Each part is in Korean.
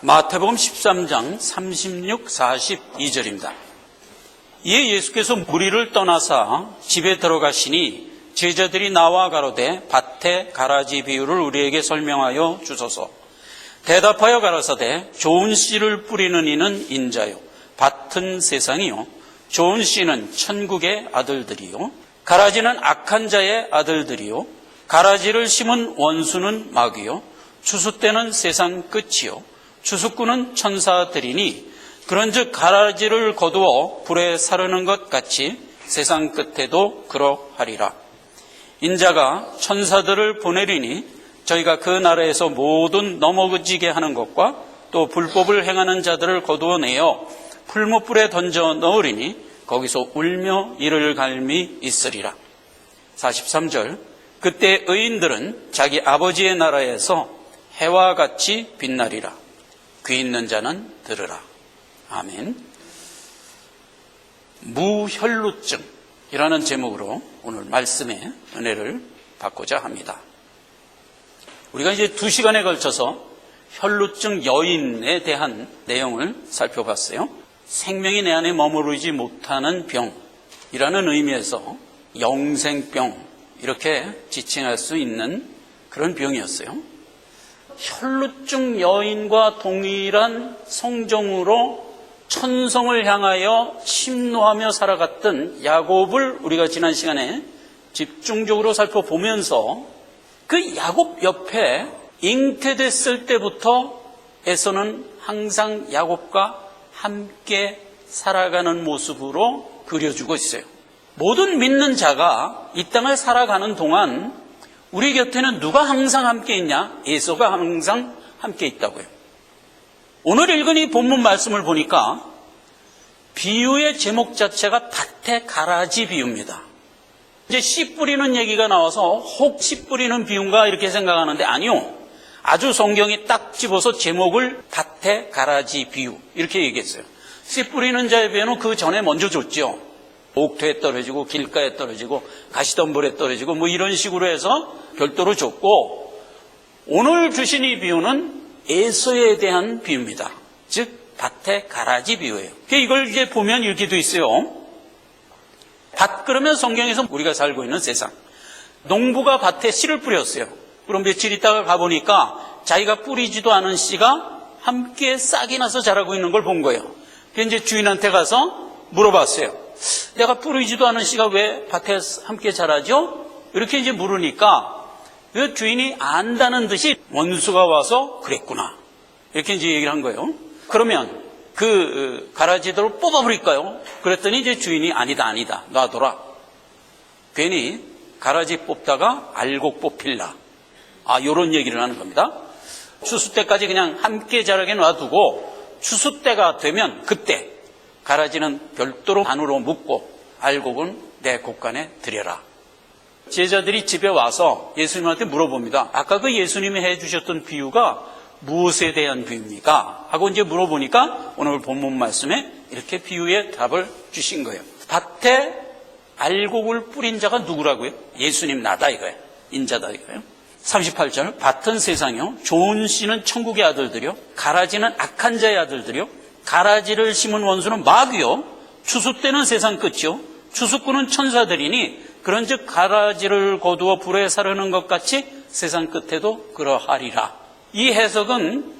마태복음 13장 36, 42절입니다. 이에 예수께서 무리를 떠나사 집에 들어가시니 제자들이 나와 가로되 밭의 가라지 비유를 우리에게 설명하여 주소서. 대답하여 가라사대 좋은 씨를 뿌리는 이는 인자요 밭은 세상이요 좋은 씨는 천국의 아들들이요 가라지는 악한 자의 아들들이요 가라지를 심은 원수는 마귀요 추수 때는 세상 끝이요 추수꾼은 천사들이니 그런즉 가라지를 거두어 불에 사르는 것 같이 세상 끝에도 그러하리라. 인자가 천사들을 보내리니 저희가 그 나라에서 모든 넘어지게 하는 것과 또 불법을 행하는 자들을 거두어내어 풀무불에 던져 넣으리니 거기서 울며 이를 갈미 있으리라. 43절 그때 의인들은 자기 아버지의 나라에서 해와 같이 빛나리라. 귀 있는 자는 들으라. 아멘. 무혈루증이라는 제목으로 오늘 말씀의 은혜를 받고자 합니다. 우리가 이제 2시간에 걸쳐서 혈루증 여인에 대한 내용을 살펴봤어요. 생명이 내 안에 머무르지 못하는 병이라는 의미에서 영생병 이렇게 지칭할 수 있는 그런 병이었어요. 혈루증 여인과 동일한 성정으로 천성을 향하여 침노하며 살아갔던 야곱을 우리가 지난 시간에 집중적으로 살펴보면서 그 야곱 옆에 잉태됐을 때부터 에서는 항상 야곱과 함께 살아가는 모습으로 그려주고 있어요. 모든 믿는 자가 이 땅을 살아가는 동안 우리 곁에는 누가 항상 함께 있냐? 에서가 항상 함께 있다고요. 오늘 읽은 이 본문 말씀을 보니까 비유의 제목 자체가 밭의 가라지 비유입니다. 이제 씨 뿌리는 얘기가 나와서 혹 씨 뿌리는 비유인가 이렇게 생각하는데 아니요. 아주 성경이 딱 집어서 제목을 밭의 가라지 비유 이렇게 얘기했어요. 씨 뿌리는 자의 비유는 그 전에 먼저 줬죠. 옥토에 떨어지고 길가에 떨어지고 가시덤불에 떨어지고 뭐 이런 식으로 해서 별도로 줬고 오늘 주신 이 비유는 에서에 대한 비유입니다. 즉 밭의 가라지 비유예요. 이걸 이제 보면 이렇게 돼 있어요. 밭 그러면 성경에서 우리가 살고 있는 세상. 농부가 밭에 씨를 뿌렸어요. 그럼 며칠 있다가 가보니까 자기가 뿌리지도 않은 씨가 함께 싹이 나서 자라고 있는 걸 본 거예요. 그래서 이제 주인한테 가서 물어봤어요. 내가 뿌리지도 않은 씨가 왜 밭에 함께 자라죠? 이렇게 이제 물으니까 그 주인이 안다는 듯이 원수가 와서 그랬구나. 이렇게 이제 얘기를 한 거예요. 그러면 그 가라지들을 뽑아버릴까요? 그랬더니 이제 주인이 아니다 놔둬라. 괜히 가라지 뽑다가 알곡 뽑힐라. 요런 얘기를 하는 겁니다. 추수 때까지 그냥 함께 자라게 놔두고 추수 때가 되면 그때 가라지는 별도로 반으로 묶고 알곡은 내 곳간에 들여라. 제자들이 집에 와서 예수님한테 물어봅니다. 아까 그 예수님이 해주셨던 비유가 무엇에 대한 비유입니까? 하고 이제 물어보니까 오늘 본문 말씀에 이렇게 비유의 답을 주신 거예요. 밭에 알곡을 뿌린 자가 누구라고요? 예수님 나다 이거예요. 인자다 이거예요. 38절 밭은 세상이요 좋은 씨는 천국의 아들들이요 가라지는 악한 자의 아들들이요 가라지를 심은 원수는 마귀요 추수 때는 세상 끝이요 추수꾼은 천사들이니 그런즉 가라지를 거두어 불에 사르는 것 같이 세상 끝에도 그러하리라. 이 해석은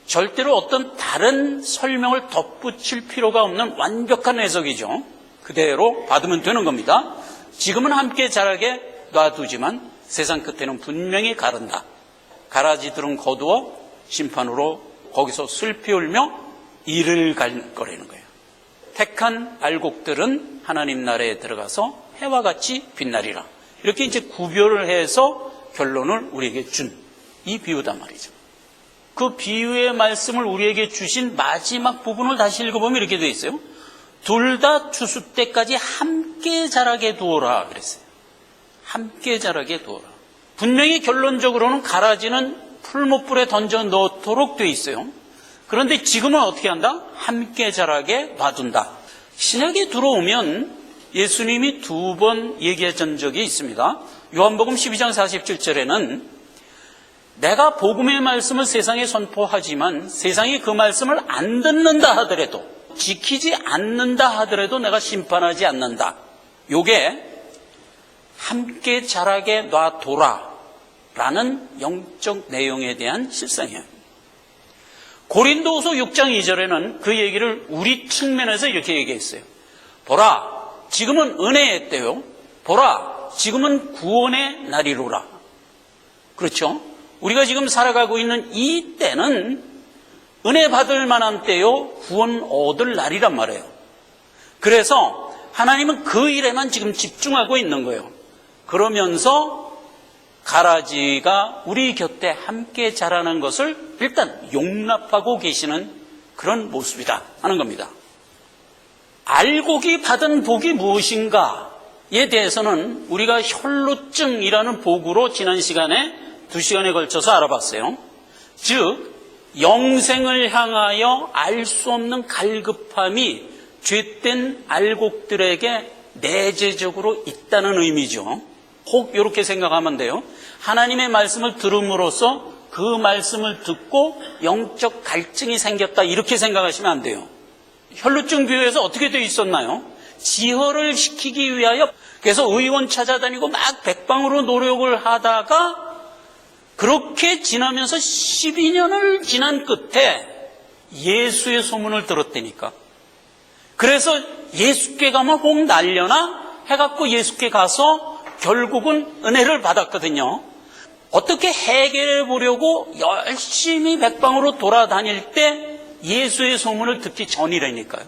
절대로 어떤 다른 설명을 덧붙일 필요가 없는 완벽한 해석이죠. 그대로 받으면 되는 겁니다. 지금은 함께 자라게 놔두지만 세상 끝에는 분명히 가른다. 가라지들은 거두어 심판으로 거기서 슬피 울며 이를 갈 거라는 거예요. 택한 알곡들은 하나님 나라에 들어가서 해와 같이 빛나리라. 이렇게 이제 구별을 해서 결론을 우리에게 준 이 비유단 말이죠. 그 비유의 말씀을 우리에게 주신 마지막 부분을 다시 읽어보면 이렇게 되어 있어요. 둘 다 추수 때까지 함께 자라게 두어라 그랬어요. 함께 자라게 두어라. 분명히 결론적으로는 가라지는 풀무불에 던져 넣도록 되어 있어요. 그런데 지금은 어떻게 한다? 함께 자라게 놔둔다. 신약에 들어오면 예수님이 2번 얘기했던 적이 있습니다. 요한복음 12장 47절에는 내가 복음의 말씀을 세상에 선포하지만 세상이 그 말씀을 안 듣는다 하더라도, 지키지 않는다 하더라도 내가 심판하지 않는다. 요게 함께 자라게 놔둬라 라는 영적 내용에 대한 실상이에요. 고린도후서 6장 2절에는 그 얘기를 우리 측면에서 이렇게 얘기했어요. 보라, 지금은 은혜의 때요. 보라, 지금은 구원의 날이로라. 그렇죠? 우리가 지금 살아가고 있는 이 때는 은혜 받을 만한 때요, 구원 얻을 날이란 말이에요. 그래서 하나님은 그 일에만 지금 집중하고 있는 거예요. 그러면서 가라지가 우리 곁에 함께 자라는 것을 일단 용납하고 계시는 그런 모습이다 하는 겁니다. 알곡이 받은 복이 무엇인가에 대해서는 우리가 혈루증이라는 복으로 지난 시간에 2시간에 걸쳐서 알아봤어요. 즉 영생을 향하여 알 수 없는 갈급함이 죄된 알곡들에게 내재적으로 있다는 의미죠. 혹 이렇게 생각하면 돼요. 하나님의 말씀을 들음으로써 그 말씀을 듣고 영적 갈증이 생겼다, 이렇게 생각하시면 안 돼요. 혈루증 비유에서 어떻게 되어 있었나요? 지혈을 시키기 위하여, 그래서 의원 찾아다니고 막 백방으로 노력을 하다가 그렇게 지나면서 12년을 지난 끝에 예수의 소문을 들었다니까. 그래서 예수께 가면 혹 날려나 해갖고 예수께 가서 결국은 은혜를 받았거든요. 어떻게 해결해 보려고 열심히 백방으로 돌아다닐 때 예수의 소문을 듣기 전이라니까요.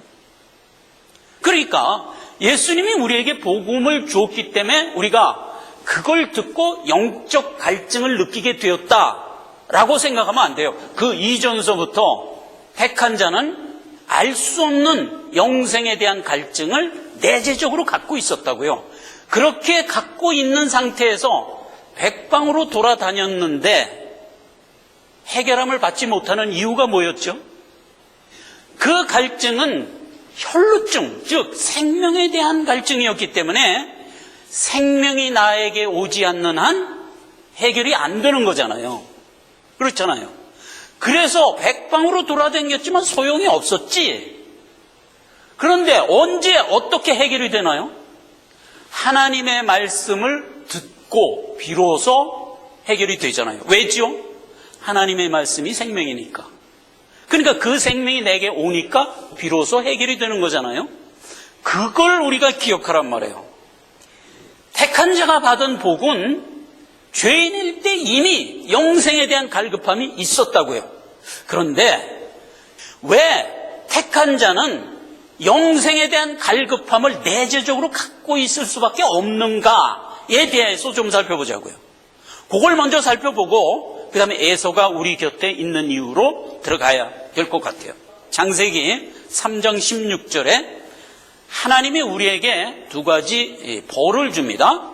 그러니까 예수님이 우리에게 복음을 주었기 때문에 우리가 그걸 듣고 영적 갈증을 느끼게 되었다라고 생각하면 안 돼요. 그 이전서부터 택한 자는 알 수 없는 영생에 대한 갈증을 내재적으로 갖고 있었다고요. 그렇게 갖고 있는 상태에서 백방으로 돌아다녔는데 해결함을 받지 못하는 이유가 뭐였죠? 그 갈증은 혈루증, 즉 생명에 대한 갈증이었기 때문에 생명이 나에게 오지 않는 한 해결이 안 되는 거잖아요. 그렇잖아요. 그래서 백방으로 돌아다녔지만 소용이 없었지. 그런데 언제 어떻게 해결이 되나요? 하나님의 말씀을 듣고 비로소 해결이 되잖아요. 왜죠? 하나님의 말씀이 생명이니까. 그러니까 그 생명이 내게 오니까 비로소 해결이 되는 거잖아요. 그걸 우리가 기억하란 말이에요. 택한 자가 받은 복은 죄인일 때 이미 영생에 대한 갈급함이 있었다고요. 그런데 왜 택한 자는 영생에 대한 갈급함을 내재적으로 갖고 있을 수밖에 없는가에 대해서 좀 살펴보자고요. 그걸 먼저 살펴보고 그 다음에 에서가 우리 곁에 있는 이유로 들어가야 될 것 같아요. 창세기 3장 16절에 하나님이 우리에게 두 가지 벌을 줍니다.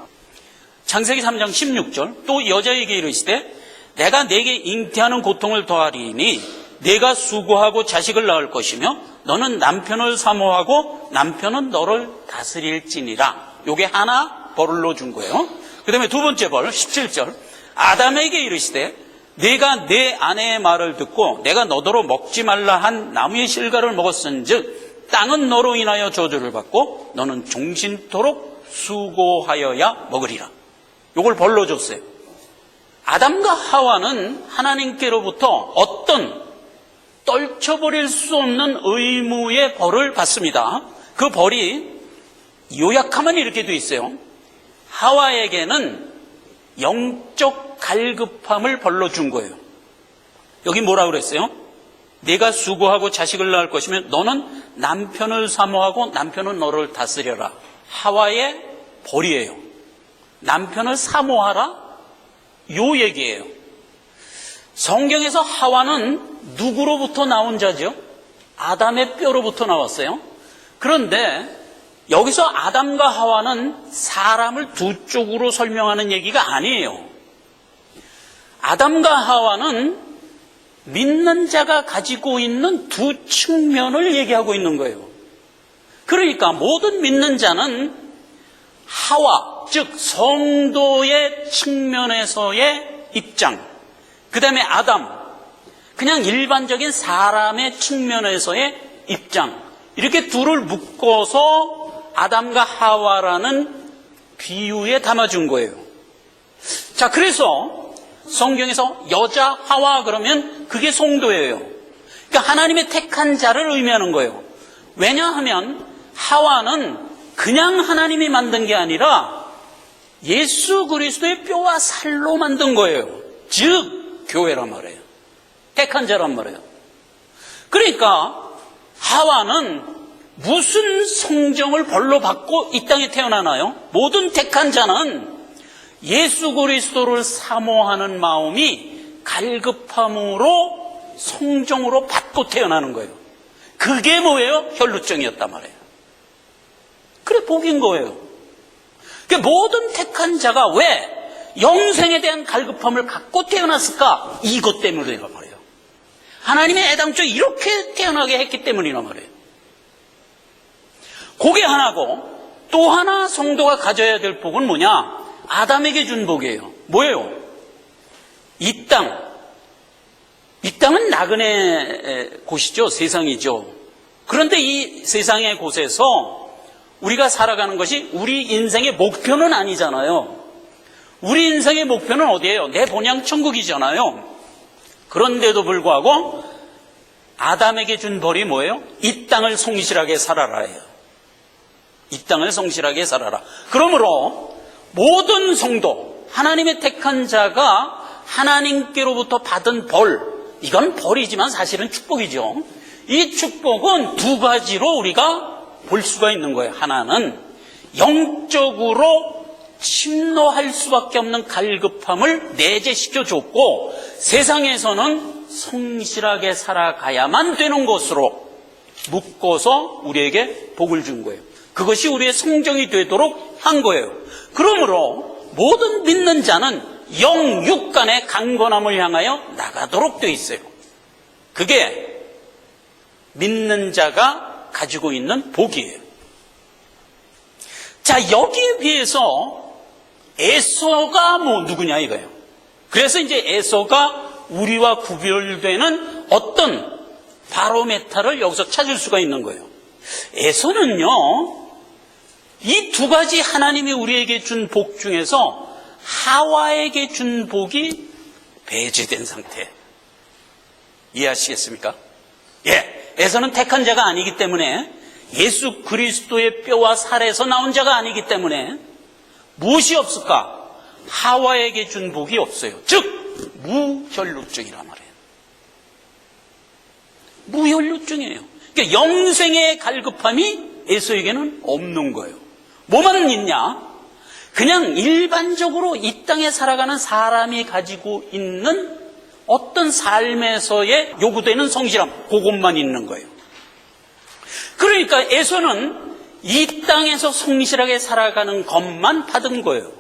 창세기 3장 16절, 또 여자에게 이르시되 내가 내게 잉태하는 고통을 더하리니 내가 수고하고 자식을 낳을 것이며 너는 남편을 사모하고 남편은 너를 다스릴지니라. 요게 하나 벌로 준 거예요. 그 다음에 두 번째 벌 17절, 아담에게 이르시되 내가 내 아내의 말을 듣고 내가 너더러 먹지 말라 한 나무의 실과를 먹었은즉 땅은 너로 인하여 저주를 받고 너는 종신토록 수고하여야 먹으리라. 요걸 벌로 줬어요. 아담과 하와는 하나님께로부터 어떤 떨쳐버릴 수 없는 의무의 벌을 받습니다. 그 벌이 요약하면 이렇게 돼 있어요. 하와에게는 영적 갈급함을 벌로 준 거예요. 여기 뭐라고 그랬어요? 네가 수고하고 자식을 낳을 것이면 너는 남편을 사모하고 남편은 너를 다스려라. 하와의 벌이에요. 남편을 사모하라? 요 얘기예요. 성경에서 하와는 누구로부터 나온 자죠? 아담의 뼈로부터 나왔어요. 그런데 여기서 아담과 하와는 사람을 두 쪽으로 설명하는 얘기가 아니에요. 아담과 하와는 믿는 자가 가지고 있는 두 측면을 얘기하고 있는 거예요. 그러니까 모든 믿는 자는 하와, 즉 성도의 측면에서의 입장, 그 다음에 아담, 그냥 일반적인 사람의 측면에서의 입장, 이렇게 둘을 묶어서 아담과 하와라는 비유에 담아준 거예요. 자, 그래서 성경에서 여자 하와 그러면 그게 성도예요. 그러니까 하나님의 택한 자를 의미하는 거예요. 왜냐하면 하와는 그냥 하나님이 만든 게 아니라 예수 그리스도의 뼈와 살로 만든 거예요. 즉 교회란 말이에요. 택한 자란 말이에요. 그러니까 하와는 무슨 성정을 벌로 받고 이 땅에 태어나나요? 모든 택한 자는 예수 그리스도를 사모하는 마음이 갈급함으로 성정으로 받고 태어나는 거예요. 그게 뭐예요? 혈루증이었단 말이에요. 그래 복인 거예요. 그러니까 모든 택한 자가 왜 영생에 대한 갈급함을 갖고 태어났을까? 이것 때문이란 말이에요. 하나님의 애당초 이렇게 태어나게 했기 때문이란 말이에요. 그게 하나고, 또 하나 성도가 가져야 될 복은 뭐냐? 아담에게 준 복이에요. 뭐예요? 이 땅은 나그네 곳이죠. 세상이죠. 그런데 이 세상의 곳에서 우리가 살아가는 것이 우리 인생의 목표는 아니잖아요. 우리 인생의 목표는 어디예요? 내 본향 천국이잖아요. 그런데도 불구하고 아담에게 준 벌이 뭐예요? 이 땅을 성실하게 살아라예요. 이 땅을 성실하게 살아라. 그러므로 모든 성도, 하나님의 택한 자가 하나님께로부터 받은 벌, 이건 벌이지만 사실은 축복이죠. 이 축복은 두 가지로 우리가 볼 수가 있는 거예요. 하나는 영적으로 침노할 수밖에 없는 갈급함을 내재시켜 줬고, 세상에서는 성실하게 살아가야만 되는 것으로 묶어서 우리에게 복을 준 거예요. 그것이 우리의 성정이 되도록 한 거예요. 그러므로 모든 믿는 자는 영육 간의 강건함을 향하여 나가도록 되어 있어요. 그게 믿는 자가 가지고 있는 복이에요. 자, 여기에 비해서 에서가 누구냐 이거예요. 그래서 이제 에서가 우리와 구별되는 어떤 바로메타를 여기서 찾을 수가 있는 거예요. 에서는요, 이 두 가지 하나님이 우리에게 준 복 중에서 하와에게 준 복이 배제된 상태. 이해하시겠습니까? 예, 에서는 택한 자가 아니기 때문에, 예수 그리스도의 뼈와 살에서 나온 자가 아니기 때문에 무엇이 없을까? 하와에게 준 복이 없어요. 즉 무혈루증이란 말이에요. 무혈루증이에요. 그러니까 영생의 갈급함이 에서에게는 없는 거예요. 뭐만 있냐? 그냥 일반적으로 이 땅에 살아가는 사람이 가지고 있는 어떤 삶에서의 요구되는 성실함, 그것만 있는 거예요. 그러니까 에서는 이 땅에서 성실하게 살아가는 것만 받은 거예요.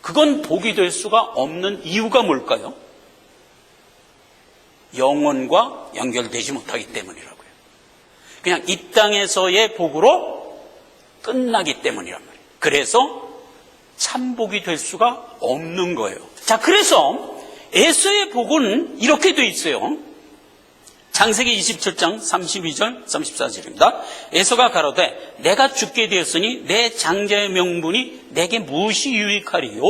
그건 복이 될 수가 없는 이유가 뭘까요? 영혼과 연결되지 못하기 때문이라고요. 그냥 이 땅에서의 복으로 끝나기 때문이란 말이에요. 그래서 참복이 될 수가 없는 거예요. 자, 그래서 에서의 복은 이렇게 되어 있어요. 창세기 27장 32절 34절입니다. 에서가 가로되 내가 죽게 되었으니 내 장자의 명분이 내게 무엇이 유익하리요?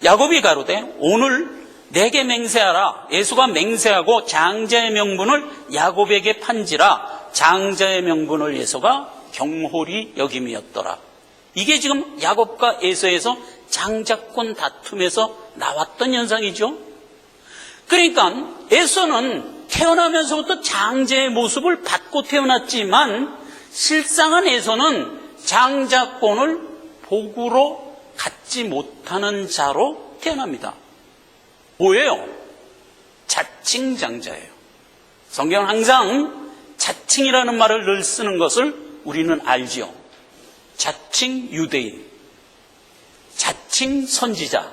야곱이 가로되 오늘 내게 맹세하라. 에서가 맹세하고 장자의 명분을 야곱에게 판지라. 장자의 명분을 에서가 경홀히 여김이었더라. 이게 지금 야곱과 에서에서 장자권 다툼에서 나왔던 현상이죠. 그러니까 에서는 태어나면서부터 장자의 모습을 받고 태어났지만 실상은 에서는 장자권을 복으로 갖지 못하는 자로 태어납니다. 뭐예요? 자칭 장자예요. 성경은 항상 자칭이라는 말을 늘 쓰는 것을 우리는 알지요. 자칭 유대인, 자칭 선지자,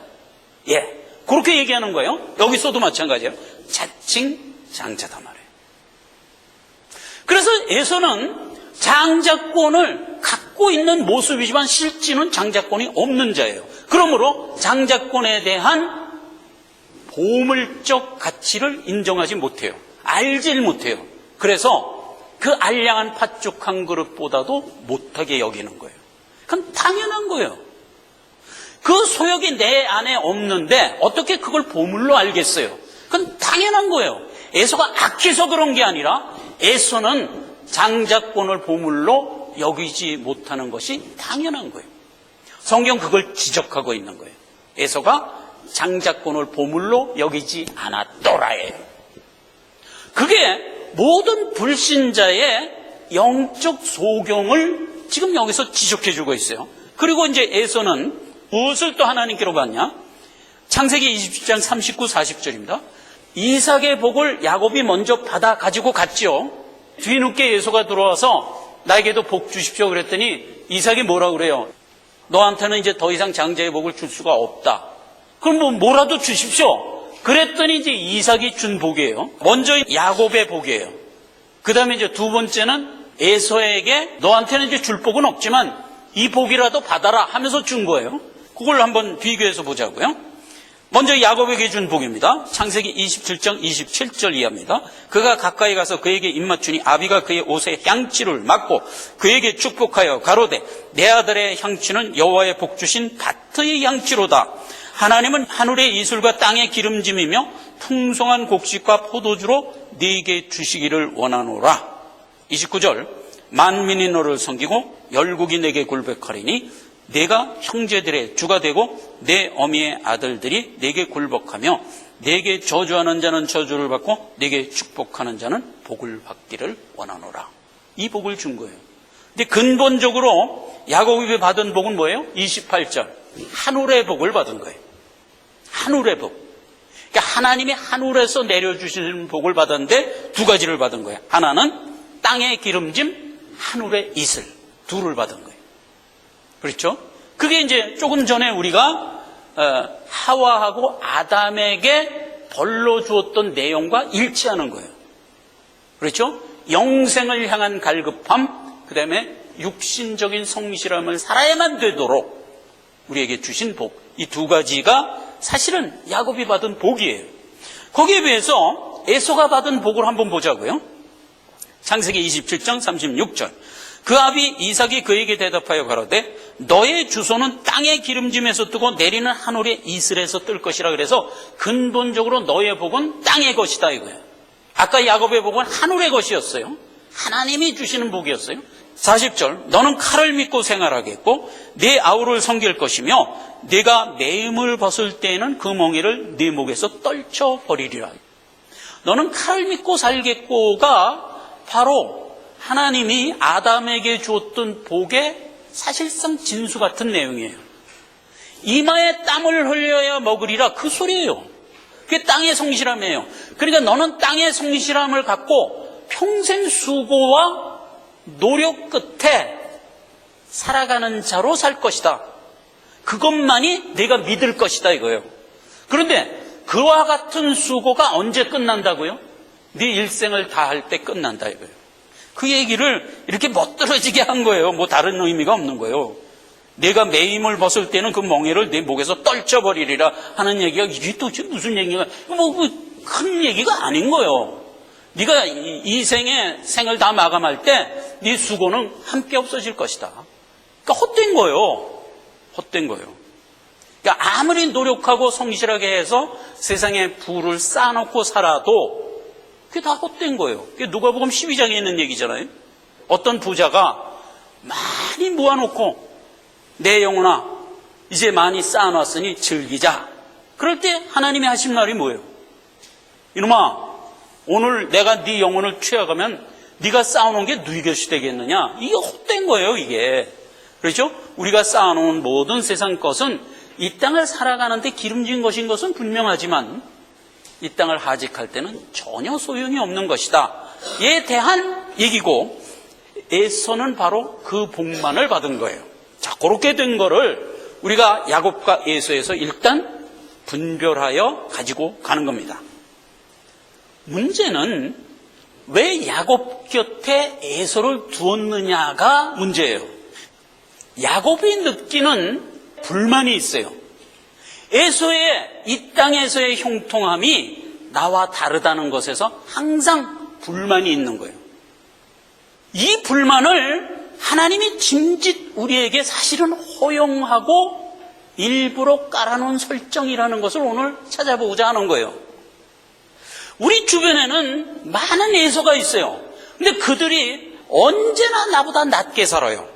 예, 그렇게 얘기하는 거예요. 여기서도 마찬가지예요. 자칭 장자다 말이에요. 그래서 에서는 장자권을 갖고 있는 모습이지만 실제는 장자권이 없는 자예요. 그러므로 장자권에 대한 보물적 가치를 인정하지 못해요. 알질 못해요. 그래서 그 알량한 팥죽 한 그릇보다도 못하게 여기는 거예요. 그건 당연한 거예요. 그 소욕이 내 안에 없는데 어떻게 그걸 보물로 알겠어요? 그건 당연한 거예요. 에서가 악해서 그런 게 아니라 에서는 장자권을 보물로 여기지 못하는 것이 당연한 거예요. 성경 그걸 지적하고 있는 거예요. 에서가 장자권을 보물로 여기지 않았더라예요. 그게 모든 불신자의 영적 소경을 지금 여기서 지적해주고 있어요. 그리고 이제 에서는 무엇을 또 하나님께로 받냐? 창세기 27장 39, 40절입니다. 이삭의 복을 야곱이 먼저 받아 가지고 갔죠. 뒤늦게 에서가 들어와서 나에게도 복 주십시오 그랬더니 이삭이 뭐라 그래요? 너한테는 이제 더 이상 장자의 복을 줄 수가 없다. 그럼 뭐라도 주십시오. 그랬더니 이제 이삭이 준 복이에요. 먼저 야곱의 복이에요. 그 다음에 이제 두 번째는 에서에게 너한테는 이제 줄 복은 없지만 이 복이라도 받아라 하면서 준 거예요. 그걸 한번 비교해서 보자고요. 먼저 야곱에게 준 복입니다. 창세기 27장 27절 이하입니다. 그가 가까이 가서 그에게 입맞추니 아비가 그의 옷에 향취를 맡고 그에게 축복하여 가로되 내 아들의 향취는 여호와의 복 주신 다트의 향취로다. 하나님은 하늘의 이슬과 땅의 기름짐이며 풍성한 곡식과 포도주로 네게 주시기를 원하노라. 29절 만민이 너를 섬기고 열국이 내게 굴복하리니 내가 형제들의 주가 되고 내 어미의 아들들이 내게 굴복하며 내게 저주하는 자는 저주를 받고 내게 축복하는 자는 복을 받기를 원하노라. 이 복을 준 거예요. 근데 근본적으로 야곱이 받은 복은 뭐예요? 28절 하늘의 복을 받은 거예요. 하늘의 복. 그러니까 하나님이 하늘에서 내려주시는 복을 받았는데 두 가지를 받은 거예요. 하나는 땅의 기름짐, 하늘의 이슬. 둘을 받은 거예요. 그렇죠? 그게 이제 조금 전에 우리가 하와하고 아담에게 벌로 주었던 내용과 일치하는 거예요. 그렇죠? 영생을 향한 갈급함, 그 다음에 육신적인 성실함을 살아야만 되도록 우리에게 주신 복. 이 두 가지가 사실은 야곱이 받은 복이에요. 거기에 비해서 에서가 받은 복을 한번 보자고요. 창세기 27장 36절 그 아비 이삭이 그에게 대답하여 가로되 너의 주소는 땅의 기름짐에서 뜨고 내리는 하늘의 이슬에서 뜰 것이라. 그래서 근본적으로 너의 복은 땅의 것이다 이거예요. 아까 야곱의 복은 하늘의 것이었어요. 하나님이 주시는 복이었어요. 40절 너는 칼을 믿고 생활하겠고 네 아우를 섬길 것이며 네가 매임을 벗을 때에는 그 멍에를 네 목에서 떨쳐버리리라. 너는 칼을 믿고 살겠고가 바로 하나님이 아담에게 주었던 복의 사실상 진수 같은 내용이에요. 이마에 땀을 흘려야 먹으리라 그 소리예요. 그게 땅의 성실함이에요. 그러니까 너는 땅의 성실함을 갖고 평생 수고와 노력 끝에 살아가는 자로 살 것이다. 그것만이 내가 믿을 것이다 이거예요. 그런데 그와 같은 수고가 언제 끝난다고요? 네 일생을 다할 때 끝난다 이거예요. 그 얘기를 이렇게 멋들어지게 한 거예요. 뭐 다른 의미가 없는 거예요. 내가 매임을 벗을 때는 그 멍에를 내 목에서 떨쳐버리리라 하는 얘기가 이게 도대체 무슨 얘기가 큰 얘기가 아닌 거예요. 네가 이 생의 생을 다 마감할 때 네 수고는 함께 없어질 것이다. 그러니까 헛된 거예요. 헛된 거예요. 그러니까 아무리 노력하고 성실하게 해서 세상에 부를 쌓아놓고 살아도 그게 다 헛된 거예요. 그게 누가복음 12장에 있는 얘기잖아요. 어떤 부자가 많이 모아놓고 내 영혼아 이제 많이 쌓아놨으니 즐기자. 그럴 때 하나님이 하신 말이 뭐예요? 이놈아 오늘 내가 네 영혼을 취하가면 네가 쌓아놓은 게 누이 것이 되겠느냐? 이게 헛된 거예요 이게. 그렇죠? 우리가 쌓아놓은 모든 세상 것은 이 땅을 살아가는데 기름진 것인 것은 분명하지만 이 땅을 하직할 때는 전혀 소용이 없는 것이다. 에 대한 얘기고 에서는 바로 그 복만을 받은 거예요. 자, 그렇게 된 거를 우리가 야곱과 에서에서 일단 분별하여 가지고 가는 겁니다. 문제는 왜 야곱 곁에 에서를 두었느냐가 문제예요. 야곱이 느끼는 불만이 있어요. 에서의 이 땅에서의 형통함이 나와 다르다는 것에서 항상 불만이 있는 거예요. 이 불만을 하나님이 짐짓 우리에게 사실은 허용하고 일부러 깔아놓은 설정이라는 것을 오늘 찾아보고자 하는 거예요. 우리 주변에는 많은 에서가 있어요. 근데 그들이 언제나 나보다 낮게 살아요.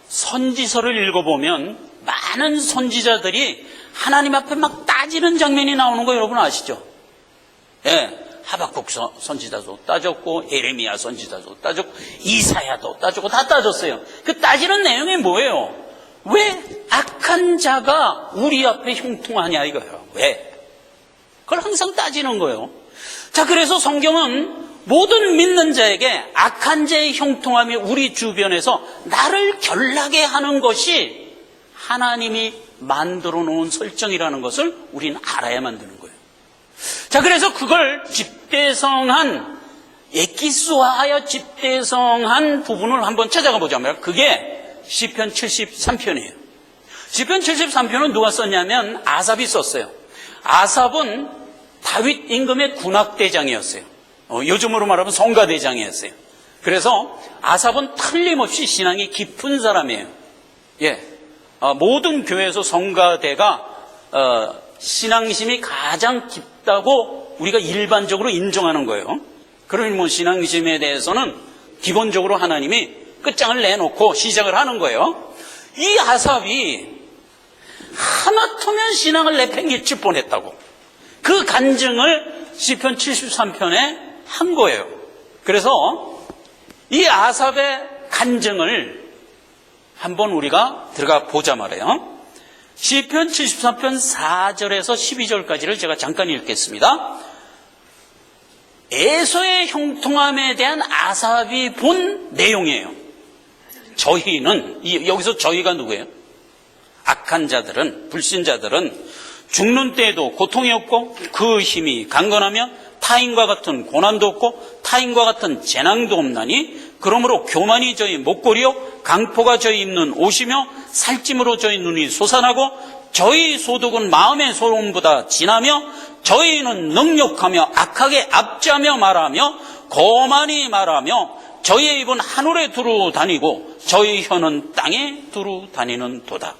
선지서를 읽어보면 많은 선지자들이 하나님 앞에 막 따지는 장면이 나오는 거 여러분 아시죠? 예, 하박국 선지자도 따졌고 예레미야 선지자도 따졌고 이사야도 따졌고 다 따졌어요. 그 따지는 내용이 뭐예요? 왜 악한 자가 우리 앞에 형통하냐 이거예요. 왜? 그걸 항상 따지는 거예요. 자, 그래서 성경은 모든 믿는 자에게 악한 자의 형통함이 우리 주변에서 나를 결나게 하는 것이 하나님이 만들어 놓은 설정이라는 것을 우리는 알아야만 되는 거예요. 자, 그래서 그걸 집대성한, 엑기스화하여 집대성한 부분을 한번 찾아가 보자면 그게 시편 73편이에요. 시편 73편은 누가 썼냐면 아삽이 썼어요. 아삽은 다윗 임금의 군악대장이었어요. 요즘으로 말하면 성가대장이었어요. 그래서 아삽은 틀림없이 신앙이 깊은 사람이에요. 예, 모든 교회에서 성가대가 신앙심이 가장 깊다고 우리가 일반적으로 인정하는 거예요. 그러니 뭐 신앙심에 대해서는 기본적으로 하나님이 끝장을 내놓고 시작을 하는 거예요. 이 아삽이 하마터면 신앙을 내팽개칠 뻔했다고 그 간증을 시편 73편에 한 거예요. 그래서 이 아삽의 간증을 한번 우리가 들어가 보자 말이에요. 시편 73편 4절에서 12절까지를 제가 잠깐 읽겠습니다. 에서의 형통함에 대한 아삽이 본 내용이에요. 저희는, 여기서 저희가 누구예요? 악한 자들은, 불신자들은 죽는 때에도 고통이 없고 그 힘이 강건하며 타인과 같은 고난도 없고 타인과 같은 재난도 없나니 그러므로 교만이 저희 목걸이요 강포가 저희 입는 옷이며 살찜으로 저희 눈이 솟아나고 저희 소득은 마음의 소원보다 진하며 저희는 능욕하며 악하게 압제하며 말하며 거만히 말하며 저희의 입은 하늘에 두루 다니고 저희 혀는 땅에 두루 다니는 도다.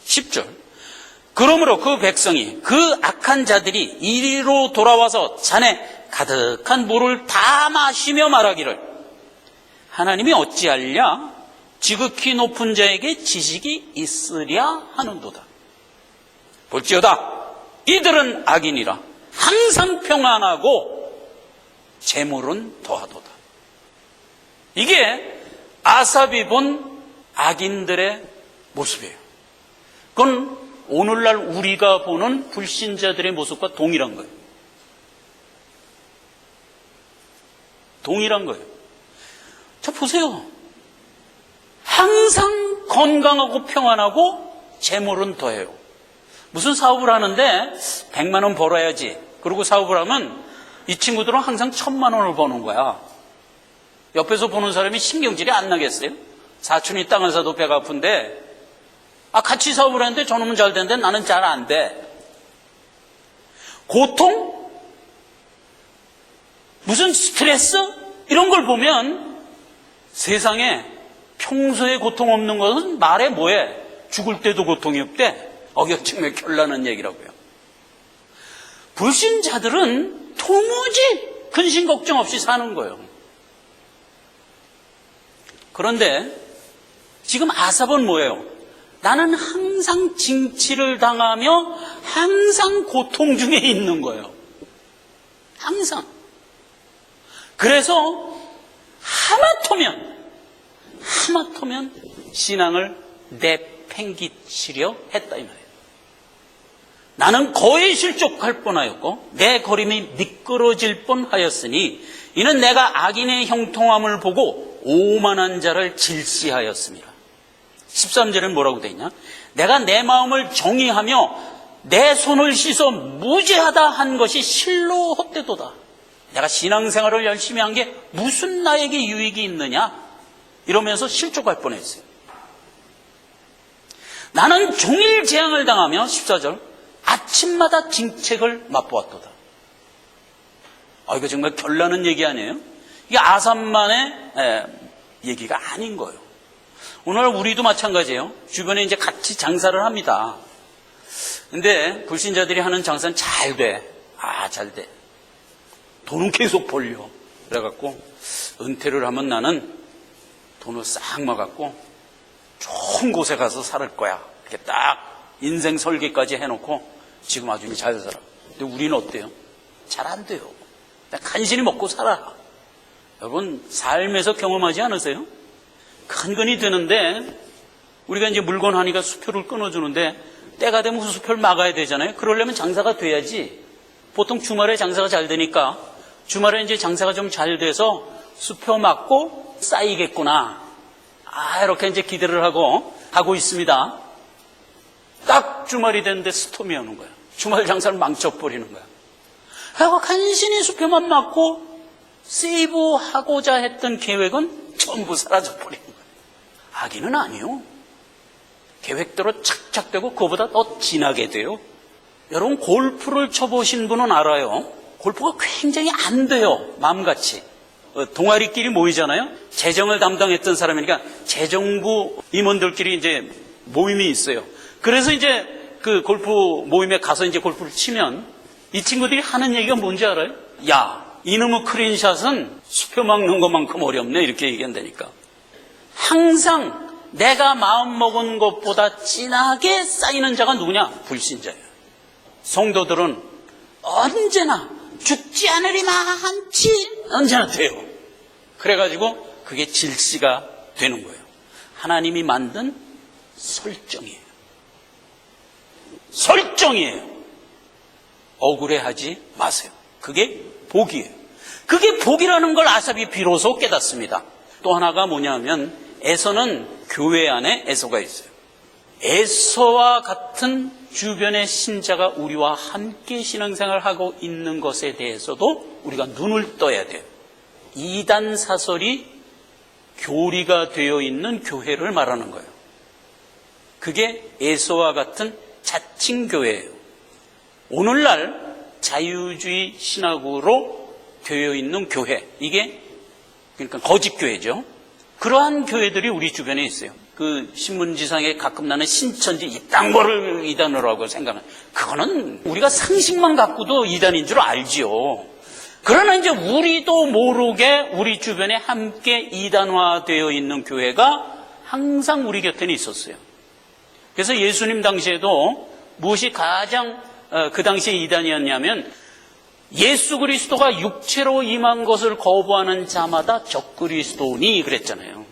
10절. 그러므로 그 백성이 그 악한 자들이 이리로 돌아와서 잔에 가득한 물을 다 마시며 말하기를 하나님이 어찌하랴 지극히 높은 자에게 지식이 있으랴 하는도다. 볼지어다 이들은 악인이라 항상 평안하고 재물은 더하도다. 이게 아삽이 본 악인들의 모습이에요. 그건 오늘날 우리가 보는 불신자들의 모습과 동일한 거예요. 동일한 거예요. 자, 보세요. 항상 건강하고 평안하고 재물은 더해요. 무슨 사업을 하는데 100만 원 벌어야지. 그리고 사업을 하면 이 친구들은 항상 1000만 원을 버는 거야. 옆에서 보는 사람이 신경질이 안 나겠어요? 사촌이 땅을 사도 배가 아픈데 같이 사업을 했는데 저놈은 잘 되는데 나는 잘 안 돼. 고통? 무슨 스트레스? 이런 걸 보면 세상에 평소에 고통 없는 것은 말해 뭐해? 죽을 때도 고통이 없대. 어격증에 결나는 얘기라고요. 불신자들은 도무지 근심 걱정 없이 사는 거예요. 그런데 지금 아삽은 뭐예요? 나는 항상 징치를 당하며 항상 고통 중에 있는 거예요. 항상. 그래서 하마터면 신앙을 내팽개치려 했다 이 말이에요. 나는 거의 실족할 뻔하였고 내 걸음이 미끄러질 뻔하였으니 이는 내가 악인의 형통함을 보고 오만한 자를 질시하였습니다. 13절은 뭐라고 되어 있냐? 내가 내 마음을 정의하며 내 손을 씻어 무죄하다 한 것이 실로 헛되도다. 내가 신앙생활을 열심히 한 게 무슨 나에게 유익이 있느냐? 이러면서 실족할 뻔했어요. 나는 종일 재앙을 당하며 14절 아침마다 징책을 맛보았도다. 이거 정말 결나는 얘기 아니에요? 이게 아삽만의 얘기가 아닌 거예요. 오늘 우리도 마찬가지예요. 주변에 이제 같이 장사를 합니다. 근데 불신자들이 하는 장사는 잘 돼. 잘 돼. 돈은 계속 벌려. 그래갖고 은퇴를 하면 나는 돈을 싹 모아갖고 좋은 곳에 가서 살 거야. 이렇게 딱 인생 설계까지 해놓고 지금 아주 잘 살아. 근데 우리는 어때요? 잘 안 돼요. 그냥 간신히 먹고 살아. 여러분 삶에서 경험하지 않으세요? 근근히 드는데 우리가 이제 물건 하니까 수표를 끊어주는데 때가 되면 그 수표를 막아야 되잖아요. 그러려면 장사가 돼야지. 보통 주말에 장사가 잘 되니까 주말에 이제 장사가 좀 잘 돼서 수표 막고 쌓이겠구나. 이렇게 이제 기대를 하고 있습니다. 딱 주말이 됐는데 스톰이 오는 거야. 주말 장사를 망쳐버리는 거야. 그리고 간신히 수표만 막고 세이브하고자 했던 계획은 전부 사라져버리는 거야. 악인은 아니요. 계획대로 착착 되고 그거보다 더 진하게 돼요. 여러분 골프를 쳐보신 분은 알아요. 골프가 굉장히 안 돼요. 마음같이. 동아리끼리 모이잖아요. 재정을 담당했던 사람이니까 재정부 임원들끼리 이제 모임이 있어요. 그래서 이제 그 골프 모임에 가서 이제 골프를 치면 이 친구들이 하는 얘기가 뭔지 알아요? 야, 이놈의 크린샷은 수표 막는 것만큼 어렵네. 이렇게 얘기한다니까. 항상 내가 마음먹은 것보다 진하게 쌓이는 자가 누구냐? 불신자예요. 성도들은 언제나 죽지 않으리만치 언제나 돼요. 그래가지고 그게 질시가 되는 거예요. 하나님이 만든 설정이에요. 설정이에요. 억울해하지 마세요. 그게 복이에요. 그게 복이라는 걸 아삽이 비로소 깨닫습니다. 또 하나가 뭐냐면 에서는 교회 안에 에서가 있어요. 에서와 같은 주변의 신자가 우리와 함께 신앙생활을 하고 있는 것에 대해서도 우리가 눈을 떠야 돼요. 이단 사설이 교리가 되어 있는 교회를 말하는 거예요. 그게 에서와 같은 자칭교회예요. 오늘날 자유주의 신학으로 되어 있는 교회, 이게 그러니까 거짓교회죠. 그러한 교회들이 우리 주변에 있어요. 그 신문지상에 가끔 나는 신천지 이딴 거를 이단으로 하고 생각하는, 그거는 우리가 상식만 갖고도 이단인 줄 알지요. 그러나 이제 우리도 모르게 우리 주변에 함께 이단화되어 있는 교회가 항상 우리 곁에는 있었어요. 그래서 예수님 당시에도 무엇이 가장 그 당시에 이단이었냐면 예수 그리스도가 육체로 임한 것을 거부하는 자마다 적그리스도니 그랬잖아요.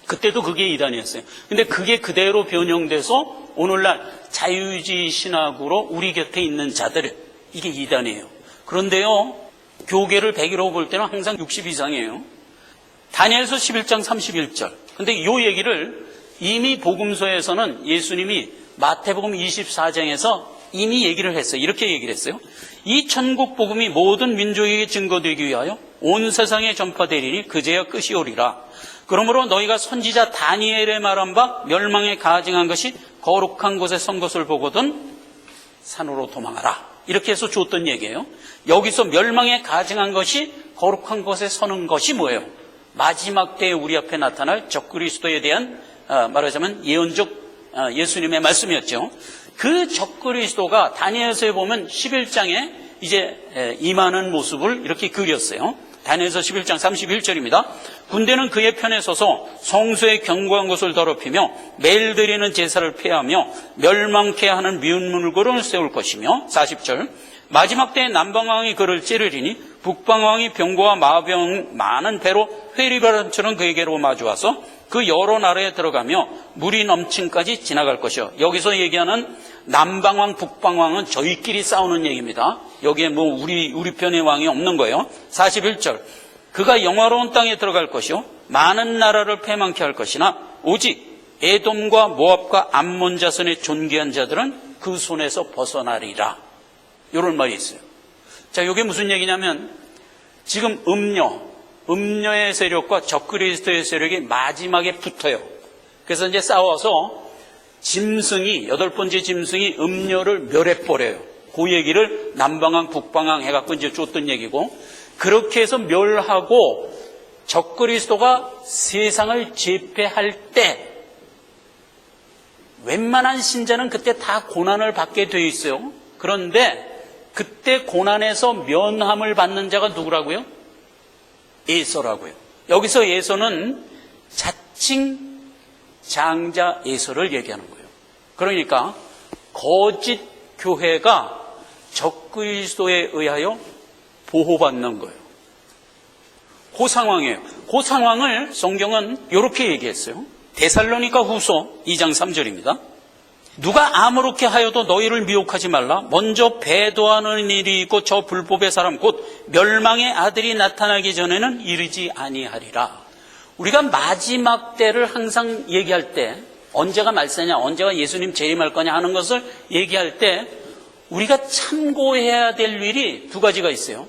그때도 그게 이단이었어요. 근데 그게 그대로 변형돼서 오늘날 자유주의 신학으로 우리 곁에 있는 자들, 이게 이단이에요. 그런데요, 교계를 100이라고 볼 때는 항상 60 이상이에요. 다니엘서 11장 31절. 근데 이 얘기를 이미 복음서에서는 예수님이 마태복음 24장에서 이미 얘기를 했어요. 이렇게 얘기를 했어요. 이 천국 복음이 모든 민족에게 증거되기 위하여 온 세상에 전파되리니 그제야 끝이 오리라. 그러므로 너희가 선지자 다니엘의 말한 바 멸망에 가증한 것이 거룩한 곳에 선 것을 보거든 산으로 도망하라. 이렇게 해서 줬던 얘기예요. 여기서 멸망에 가증한 것이 거룩한 곳에 서는 것이 뭐예요? 마지막 때에 우리 앞에 나타날 적그리스도에 대한 말하자면 예언적 예수님의 말씀이었죠. 그 적그리스도가 다니엘서에 보면 11장에 이제 임하는 모습을 이렇게 그렸어요. 다니엘서 11장 31절입니다. 군대는 그의 편에 서서 성소의 견고한 곳을 더럽히며 매일 드리는 제사를 폐하며 멸망케 하는 미운 물건을 세울 것이며 40절 마지막 때에 남방왕이 그를 찌르리니 북방왕이 병거와 마병 많은 배로 회리바람처럼 그에게로 마주와서 그 여러 나라에 들어가며 물이 넘침까지 지나갈 것이요. 여기서 얘기하는 남방왕, 북방왕은 저희끼리 싸우는 얘기입니다. 여기에 뭐 우리 편의 왕이 없는 거예요. 41절 그가 영화로운 땅에 들어갈 것이요 많은 나라를 패망케 할 것이나 오직 에돔과 모압과 암몬 자손의 존귀한 자들은 그 손에서 벗어나리라. 이런 말이 있어요. 자, 이게 무슨 얘기냐면 지금 음녀의 세력과 적그리스도의 세력이 마지막에 붙어요. 그래서 이제 싸워서 짐승이, 8번째 짐승이 음녀를 멸해버려요. 그 얘기를 남방항, 북방항 해갖고 이제 쫓던 얘기고, 그렇게 해서 멸하고 적그리스도가 세상을 제패할 때 웬만한 신자는 그때 다 고난을 받게 돼 있어요. 그런데 그때 고난에서 면함을 받는 자가 누구라고요? 에서라고요. 여기서 에서는 자칭 장자 에서를 얘기하는 거예요. 그러니까 거짓 교회가 적그리스도에 의하여 보호받는 거예요. 그 상황이에요. 그 상황을 성경은 이렇게 얘기했어요. 데살로니가 후서 2장 3절입니다. 누가 아무렇게 하여도 너희를 미혹하지 말라. 먼저 배도하는 일이 있고 저 불법의 사람 곧 멸망의 아들이 나타나기 전에는 이르지 아니하리라. 우리가 마지막 때를 항상 얘기할 때, 언제가 말세냐, 언제가 예수님 재림할 거냐 하는 것을 얘기할 때 우리가 참고해야 될 일이 두 가지가 있어요.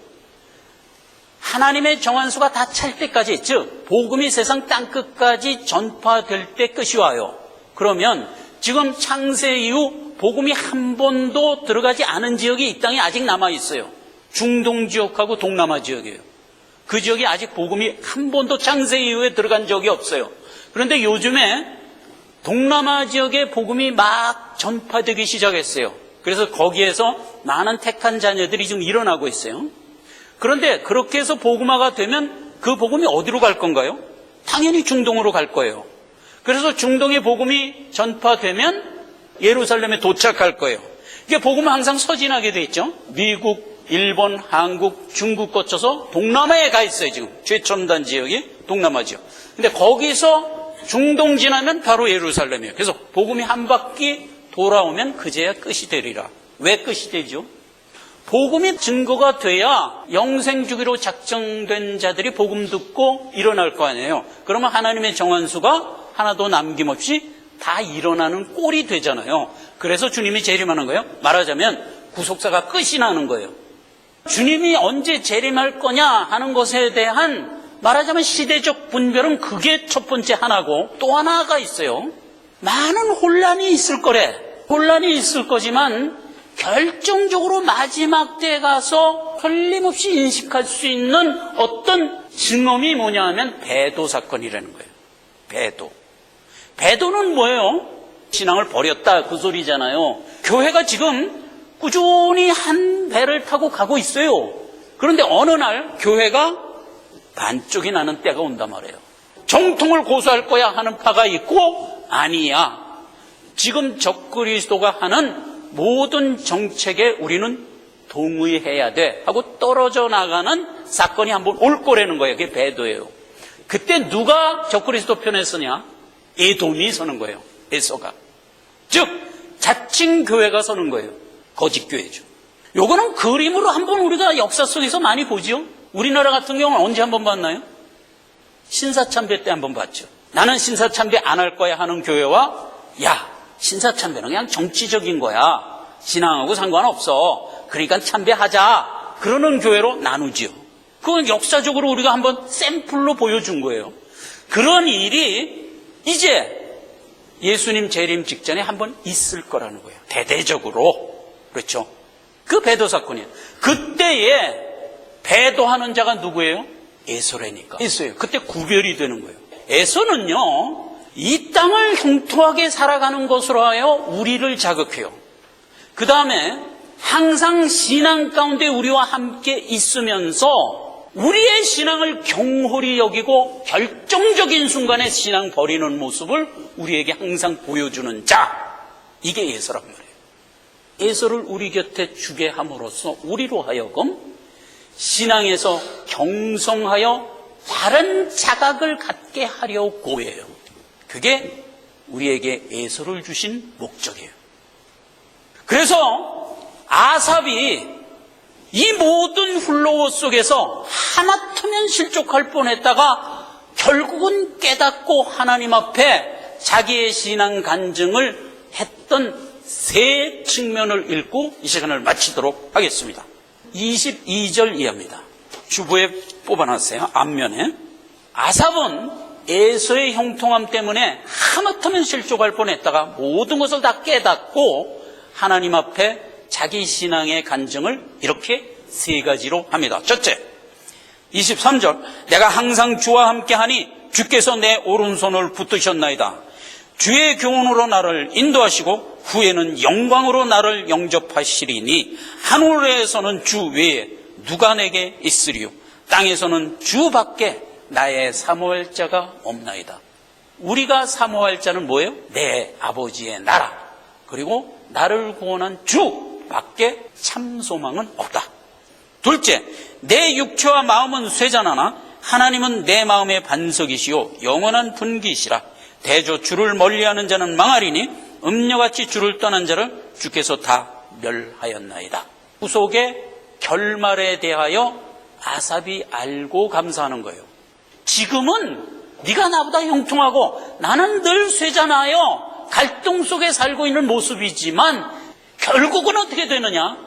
하나님의 정한수가 다 찰 때까지, 즉 복음이 세상 땅끝까지 전파될 때 끝이 와요. 그러면 지금 창세 이후 복음이 한 번도 들어가지 않은 지역이 이 땅에 아직 남아있어요. 중동 지역하고 동남아 지역이에요. 그 지역이 아직 복음이 한 번도 창세 이후에 들어간 적이 없어요. 그런데 요즘에 동남아 지역에 복음이 막 전파되기 시작했어요. 그래서 거기에서 많은 택한 자녀들이 지금 일어나고 있어요. 그런데 그렇게 해서 복음화가 되면 그 복음이 어디로 갈 건가요? 당연히 중동으로 갈 거예요. 그래서 중동의 복음이 전파되면 예루살렘에 도착할 거예요. 이게 복음은 항상 서진하게 돼 있죠. 미국, 일본, 한국, 중국 거쳐서 동남아에 가 있어요. 지금 최첨단 지역이 동남아 지역. 근데 거기서 중동 지나면 바로 예루살렘이에요. 그래서 복음이 한 바퀴 돌아오면 그제야 끝이 되리라. 왜 끝이 되죠? 복음이 증거가 돼야 영생 주기로 작정된 자들이 복음 듣고 일어날 거 아니에요. 그러면 하나님의 정한수가 하나도 남김없이 다 일어나는 꼴이 되잖아요. 그래서 주님이 재림하는 거예요. 말하자면 구속사가 끝이 나는 거예요. 주님이 언제 재림할 거냐 하는 것에 대한 말하자면 시대적 분별은 그게 첫 번째 하나고, 또 하나가 있어요. 많은 혼란이 있을 거래. 혼란이 있을 거지만 결정적으로 마지막 때에 가서 틀림없이 인식할 수 있는 어떤 증언이 뭐냐 하면 배도 사건이라는 거예요. 배도. 배도는 뭐예요? 신앙을 버렸다 그 소리잖아요. 교회가 지금 꾸준히 한 배를 타고 가고 있어요. 그런데 어느 날 교회가 반쪽이 나는 때가 온단 말이에요. 정통을 고수할 거야 하는 파가 있고, 아니야, 지금 적그리스도가 하는 모든 정책에 우리는 동의해야 돼 하고 떨어져 나가는 사건이 한번 올 거라는 거예요. 그게 배도예요. 그때 누가 적그리스도 편에 서냐? 에돔이 서는 거예요. 에서가. 즉 자칭 교회가 서는 거예요. 거짓 교회죠. 요거는 그림으로 한번 우리가 역사 속에서 많이 보죠. 우리나라 같은 경우는 언제 한번 봤나요? 신사참배 때 한번 봤죠. 나는 신사참배 안 할 거야 하는 교회와, 야, 신사참배는 그냥 정치적인 거야, 신앙하고 상관없어, 그러니까 참배하자, 그러는 교회로 나누지요. 그건 역사적으로 우리가 한번 샘플로 보여준 거예요. 그런 일이 이제 예수님 재림 직전에 한번 있을 거라는 거예요. 대대적으로. 그렇죠. 그 배도 사건이에요. 그때에 배도하는 자가 누구예요? 에서라니까. 에서예요. 그때 구별이 되는 거예요. 에서는요, 이 땅을 형통하게 살아가는 것으로 하여 우리를 자극해요. 그 다음에 항상 신앙 가운데 우리와 함께 있으면서 우리의 신앙을 경홀히 여기고 결정적인 순간에 신앙 버리는 모습을 우리에게 항상 보여주는 자, 이게 예서란 말이에요. 예서를 우리 곁에 주게 함으로써 우리로 하여금 신앙에서 경성하여 다른 자각을 갖게 하려고 해요. 그게 우리에게 예서를 주신 목적이에요. 그래서 아삽이 이 모든 훌로워 속에서 하마터면 실족할 뻔했다가 결국은 깨닫고 하나님 앞에 자기의 신앙 간증을 했던 세 측면을 읽고 이 시간을 마치도록 하겠습니다. 22절 이하입니다. 주보에 뽑아놨어요. 앞면에. 아삽은 에서의 형통함 때문에 하마터면 실족할 뻔했다가 모든 것을 다 깨닫고 하나님 앞에 자기 신앙의 간증을 이렇게 세 가지로 합니다. 첫째, 23절, 내가 항상 주와 함께하니 주께서 내 오른손을 붙드셨나이다. 주의 교훈으로 나를 인도하시고 후에는 영광으로 나를 영접하시리니 하늘에서는 주 외에 누가 내게 있으리요 땅에서는 주밖에 나의 사모할 자가 없나이다. 우리가 사모할 자는 뭐예요? 내 아버지의 나라 그리고 나를 구원한 주밖에 참 소망은 없다. 둘째, 내 육체와 마음은 쇠잔하나 하나님은 내 마음의 반석이시요 영원한 분기시라. 대저 주를 멀리하는 자는 망하리니 음녀같이 주를 떠난 자를 주께서 다 멸하였나이다. 후속의 결말에 대하여 아삽이 알고 감사하는 거예요. 지금은 네가 나보다 형통하고 나는 늘 쇠잔하여 갈등 속에 살고 있는 모습이지만 결국은 어떻게 되느냐?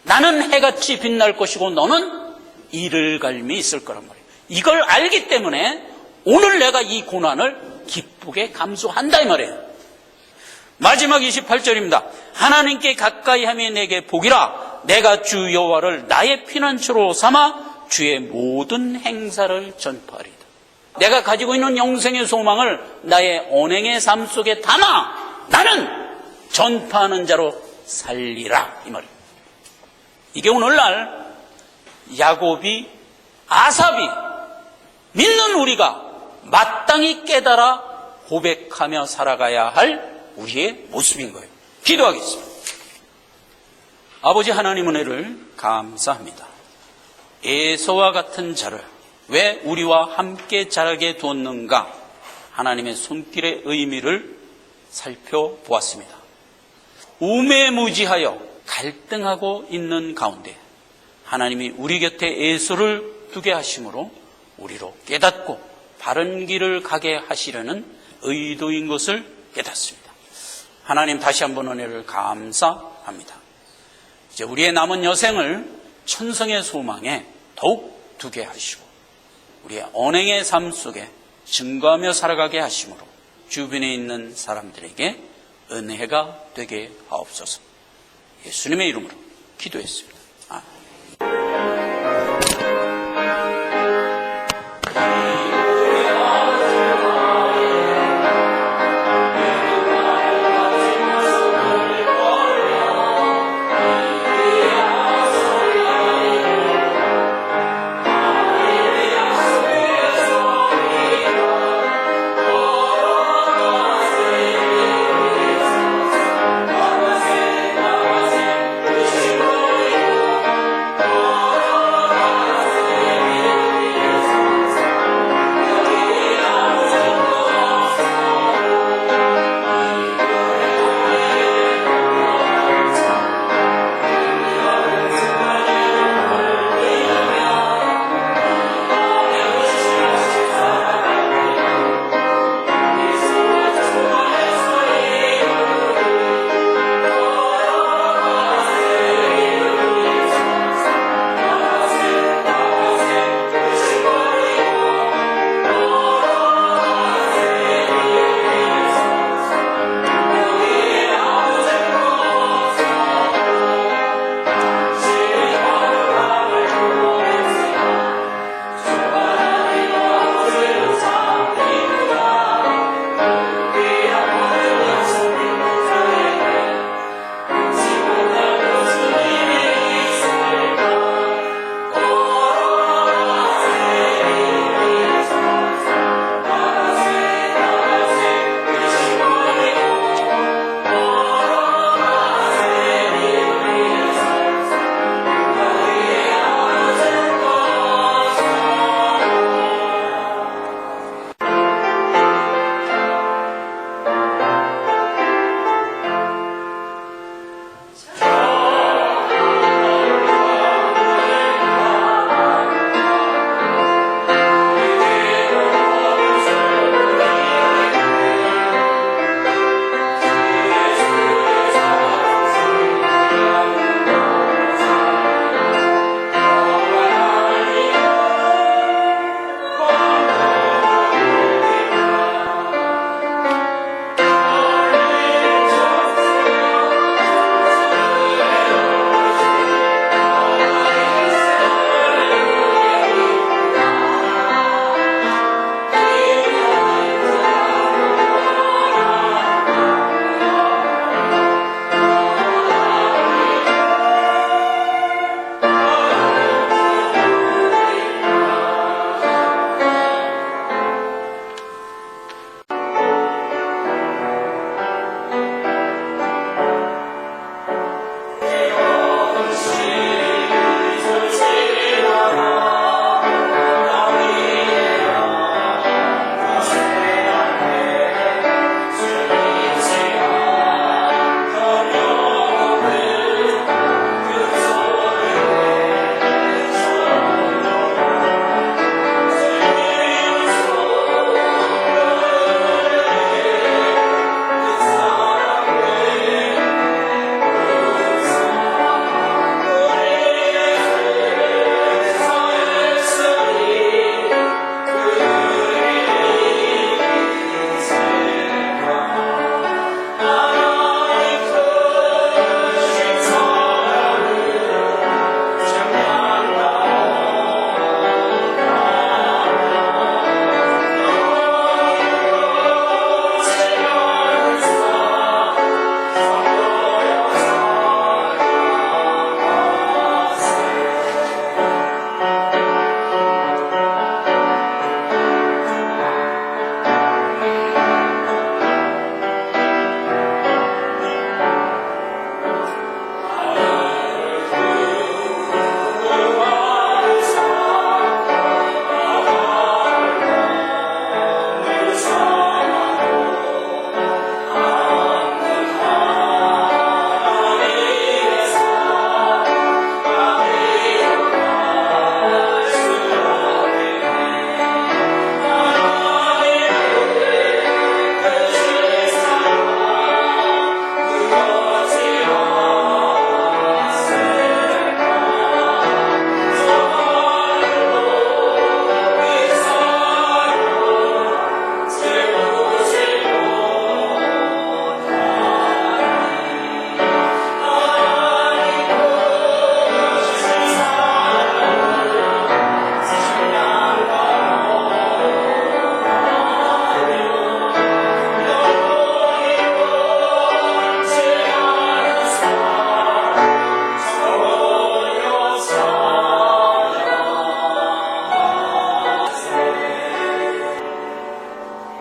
나는 해같이 빛날 것이고 너는 이를갈미 있을 거란 말이에요. 이걸 알기 때문에 오늘 내가 이 고난을 기쁘게 감수한다 이 말이에요. 마지막 28절입니다. 하나님께 가까이 함이 내게 복이라. 내가 주 여호와를 나의 피난처로 삼아 주의 모든 행사를 전파하리다. 내가 가지고 있는 영생의 소망을 나의 언행의 삶 속에 담아 나는 전파하는 자로 살리라 이 말이에요. 이게 오늘날 야곱이, 아삽이 믿는 우리가 마땅히 깨달아 고백하며 살아가야 할 우리의 모습인 거예요. 기도하겠습니다. 아버지 하나님 은혜를 감사합니다. 에서와 같은 자를 왜 우리와 함께 자라게 두었는가? 하나님의 손길의 의미를 살펴보았습니다. 우매무지하여 갈등하고 있는 가운데 하나님이 우리 곁에 에서를 두게 하심으로 우리로 깨닫고 바른 길을 가게 하시려는 의도인 것을 깨닫습니다. 하나님 다시 한번 은혜를 감사합니다. 이제 우리의 남은 여생을 천성의 소망에 더욱 두게 하시고 우리의 언행의 삶 속에 증거하며 살아가게 하심으로 주변에 있는 사람들에게 은혜가 되게 하옵소서. 예수님의 이름으로 기도했습니다.